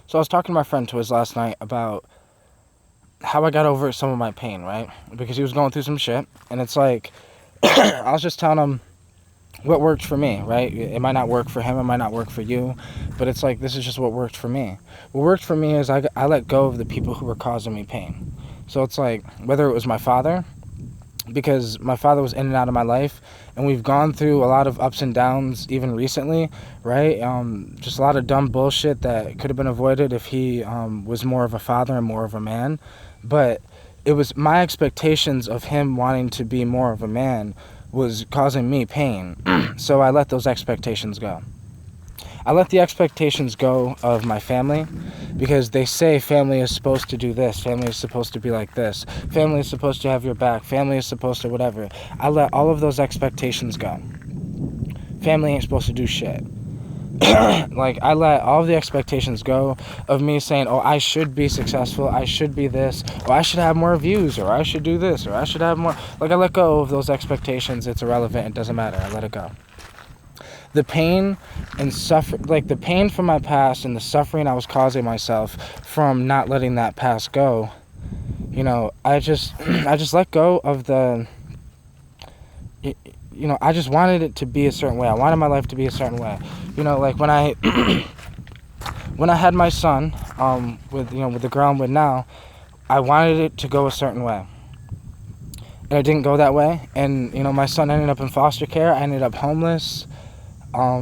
So I was talking to my friend Twiz last night about how I got over some of my pain, right? Because he was going through some shit, and it's like, I was just telling him what worked for me, right? It might not work for him, it might not work for you, but it's like, this is just what worked for me. What worked for me is I let go of the people who were causing me pain. So it's like, whether it was my father, because my father was in and out of my life, and we've gone through a lot of ups and downs even recently, right? Just a lot of dumb bullshit that could have been avoided if he was more of a father and more of a man. But it was my expectations of him wanting to be more of a man was causing me pain. So I let those expectations go. I let the expectations go of my family, because they say family is supposed to do this, family is supposed to be like this, family is supposed to have your back, family is supposed to whatever. I let all of those expectations go. Family ain't supposed to do shit. Like, I let all of the expectations go of me saying, oh, I should be successful, I should be this, or I should have more views, or I should do this, or I should have more. Like, I let go of those expectations. It's irrelevant, it doesn't matter, I let it go. The pain and like the pain from my past and the suffering I was causing myself from not letting that past go, I just let go of I just wanted it to be a certain way. I wanted my life to be a certain way. Like when I when I had my son, with the girl I'm with now, I wanted it to go a certain way, and it didn't go that way. And my son ended up in foster care. I ended up homeless. I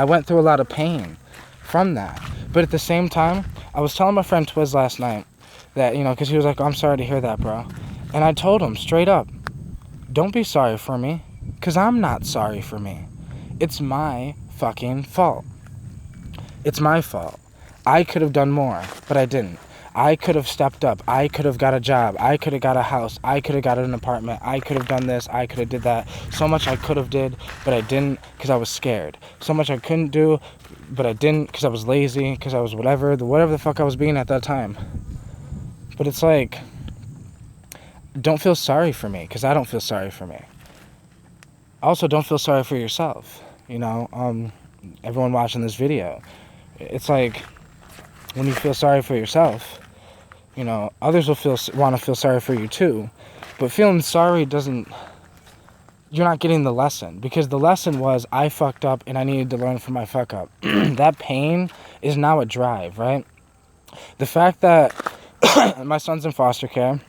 went through a lot of pain from that. But at the same time, I was telling my friend Twiz last night that, because he was like, oh, I'm sorry to hear that, bro. And I told him straight up, don't be sorry for me, because I'm not sorry for me. It's my fucking fault. It's my fault. I could have done more, but I didn't. I could have stepped up. I could have got a job. I could have got a house. I could have got an apartment. I could have done this. I could have did that. So much I could have did, but I didn't because I was scared. So much I couldn't do, but I didn't because I was lazy, because I was whatever the fuck I was being at that time. But it's like, don't feel sorry for me, because I don't feel sorry for me. Also, don't feel sorry for yourself. Everyone watching this video. It's like, when you feel sorry for yourself, others will want to feel sorry for you too. But feeling sorry you're not getting the lesson, because the lesson was I fucked up and I needed to learn from my fuck up. That pain is now a drive, right? The fact that my son's in foster care,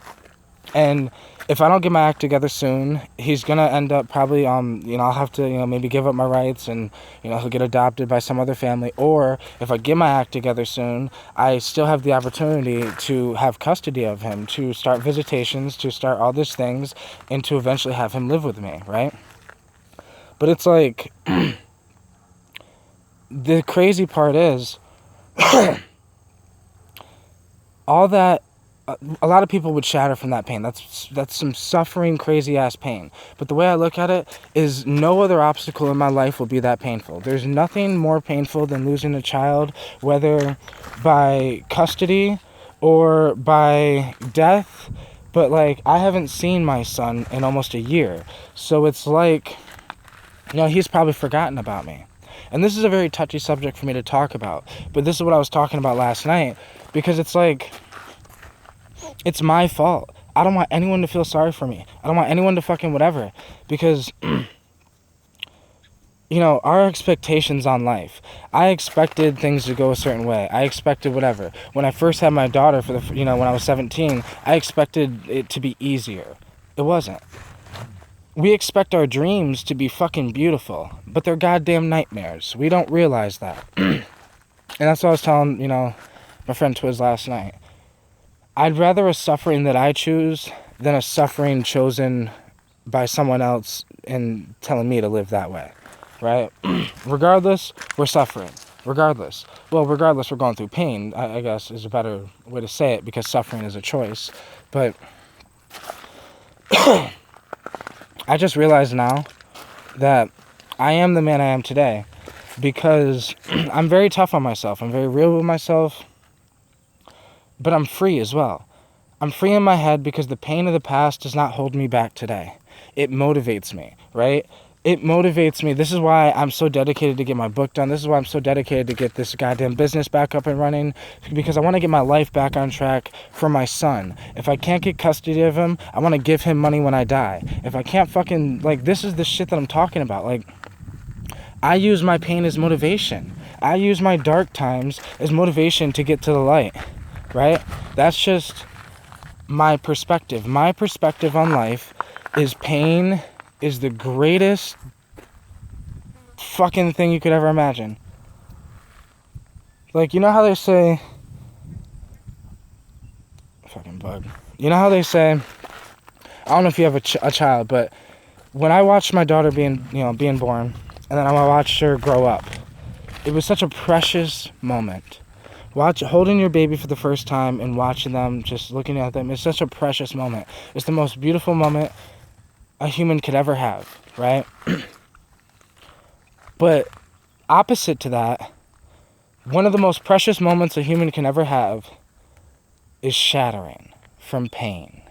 and if I don't get my act together soon, he's gonna end up probably, I'll have to, maybe give up my rights, and, he'll get adopted by some other family. Or if I get my act together soon, I still have the opportunity to have custody of him, to start visitations, to start all these things, and to eventually have him live with me, right? But it's like, the crazy part is, all that, a lot of people would shatter from that pain. That's some suffering, crazy ass pain. But the way I look at it is, no other obstacle in my life will be that painful. There's nothing more painful than losing a child, whether by custody or by death. But like, I haven't seen my son in almost a year. So it's like, he's probably forgotten about me. And this is a very touchy subject for me to talk about. But this is what I was talking about last night, because it's like, it's my fault. I don't want anyone to feel sorry for me. I don't want anyone to fucking whatever. Because, our expectations on life. I expected things to go a certain way. I expected whatever. When I first had my daughter when I was 17, I expected it to be easier. It wasn't. We expect our dreams to be fucking beautiful, but they're goddamn nightmares. We don't realize that. And that's what I was telling, my friend Twiz last night. I'd rather a suffering that I choose than a suffering chosen by someone else and telling me to live that way, right? Regardless, we're suffering. Regardless, we're going through pain, I guess is a better way to say it, because suffering is a choice. But I just realized now that I am the man I am today because I'm very tough on myself. I'm very real with myself. But I'm free as well. I'm free in my head because the pain of the past does not hold me back today. It motivates me, right? it motivates me. This is why I'm so dedicated to get my book done. This is why I'm so dedicated to get this goddamn business back up and running, because I want to get my life back on track for my son. If I can't get custody of him, I want to give him money when I die. If I can't fucking, like, this is the shit that I'm talking about. Like, I use my pain as motivation. I use my dark times as motivation to get to the light, right? That's just my perspective. My perspective on life is pain is the greatest fucking thing you could ever imagine. Like, you know how they say, fucking bug. You know how they say, I don't know if you have a child, but when I watched my daughter being born, and then I watched her grow up, it was such a precious moment. Holding your baby for the first time and watching them, just looking at them, is such a precious moment. It's the most beautiful moment a human could ever have, right? But opposite to that, one of the most precious moments a human can ever have is shattering from pain.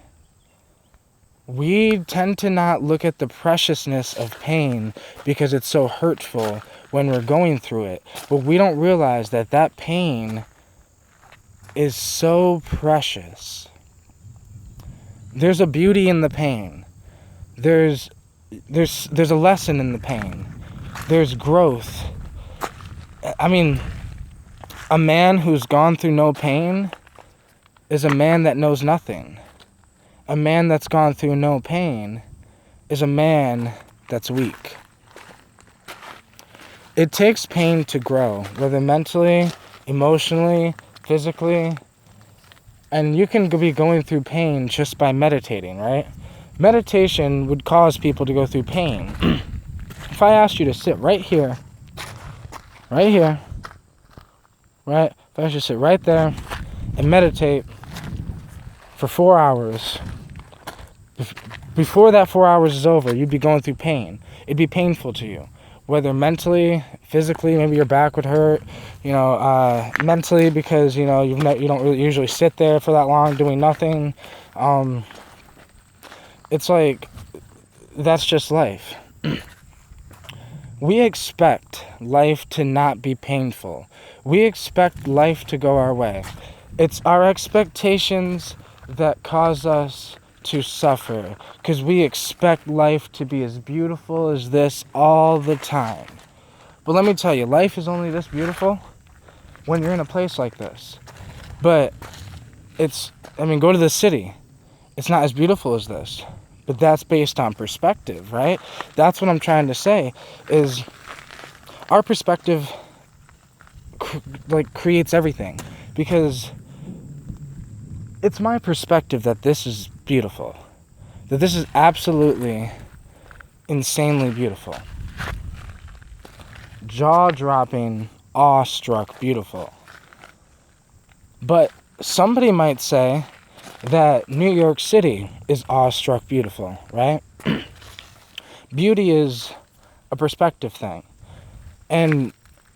We tend to not look at the preciousness of pain because it's so hurtful when we're going through it. But we don't realize that pain is so precious. There's a beauty in the pain. There's a lesson in the pain. There's growth. I mean, a man who's gone through no pain is a man that knows nothing. A man that's gone through no pain is a man that's weak. It takes pain to grow, whether mentally, emotionally, physically, and you can be going through pain just by meditating, right? Meditation would cause people to go through pain. If I asked you to sit right here, right? If I asked you to sit right there and meditate for 4 hours, before that 4 hours is over, you'd be going through pain. It'd be painful to you, whether mentally, physically, maybe your back would hurt, mentally because, you don't really usually sit there for that long doing nothing. It's like, that's just life. We expect life to not be painful. We expect life to go our way. It's our expectations that cause us to suffer, because we expect life to be as beautiful as this all the time. But let me tell you, life is only this beautiful when you're in a place like this. But go to the city. It's not as beautiful as this. But that's based on perspective, right? That's what I'm trying to say, is our perspective creates everything. Because it's my perspective that this is beautiful. That this is absolutely insanely beautiful. Jaw-dropping, awestruck, beautiful. But somebody might say that New York City is awestruck, beautiful, right? Beauty is a perspective thing. And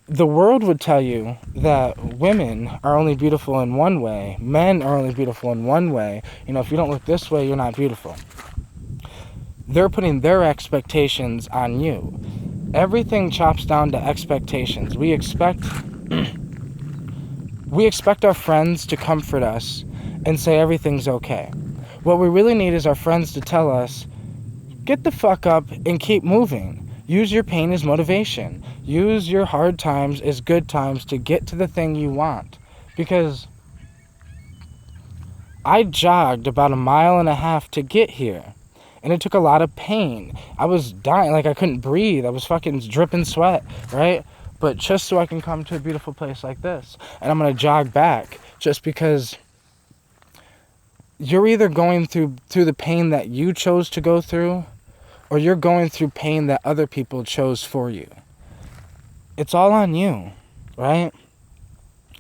the world would tell you that women are only beautiful in one way, men are only beautiful in one way. If you don't look this way, you're not beautiful. They're putting their expectations on you. Everything chops down to expectations. We expect our friends to comfort us and say everything's okay. What we really need is our friends to tell us, get the fuck up and keep moving. Use your pain as motivation. Use your hard times as good times to get to the thing you want. Because I jogged about 1.5 miles to get here. And it took a lot of pain. I was dying, I couldn't breathe. I was fucking dripping sweat, right? But just so I can come to a beautiful place like this. And I'm going to jog back just because you're either going through the pain that you chose to go through, or you're going through pain that other people chose for you. It's all on you, right?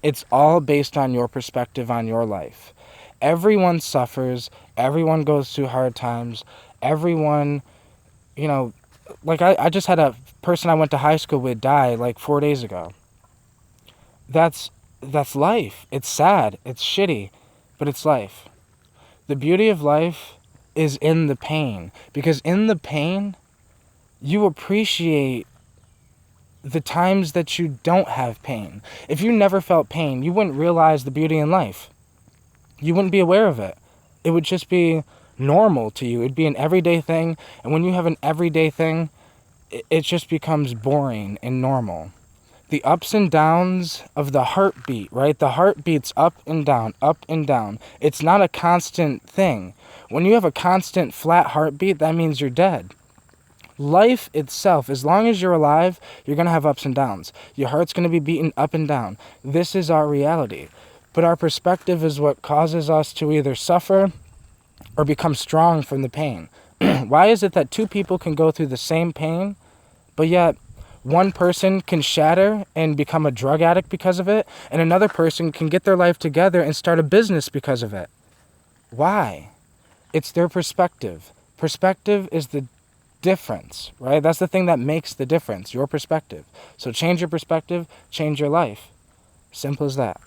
It's all based on your perspective on your life. Everyone suffers. Everyone goes through hard times. Everyone, I just had a person I went to high school with die 4 days ago. That's life. It's sad. It's shitty, but it's life. The beauty of life is in the pain, because in the pain, you appreciate the times that you don't have pain. If you never felt pain, you wouldn't realize the beauty in life. You wouldn't be aware of it. It would just be normal to you. It'd be an everyday thing. And when you have an everyday thing, it just becomes boring and normal. The ups and downs of the heartbeat, right? The heart beats up and down, up and down. It's not a constant thing. When you have a constant flat heartbeat, that means you're dead. Life itself, as long as you're alive, you're going to have ups and downs. Your heart's going to be beaten up and down. This is our reality. But our perspective is what causes us to either suffer or become strong from the pain. Why is it that two people can go through the same pain, but yet one person can shatter and become a drug addict because of it, and another person can get their life together and start a business because of it? Why? It's their perspective. Perspective is the difference, right? That's the thing that makes the difference, your perspective. So change your perspective, change your life. Simple as that.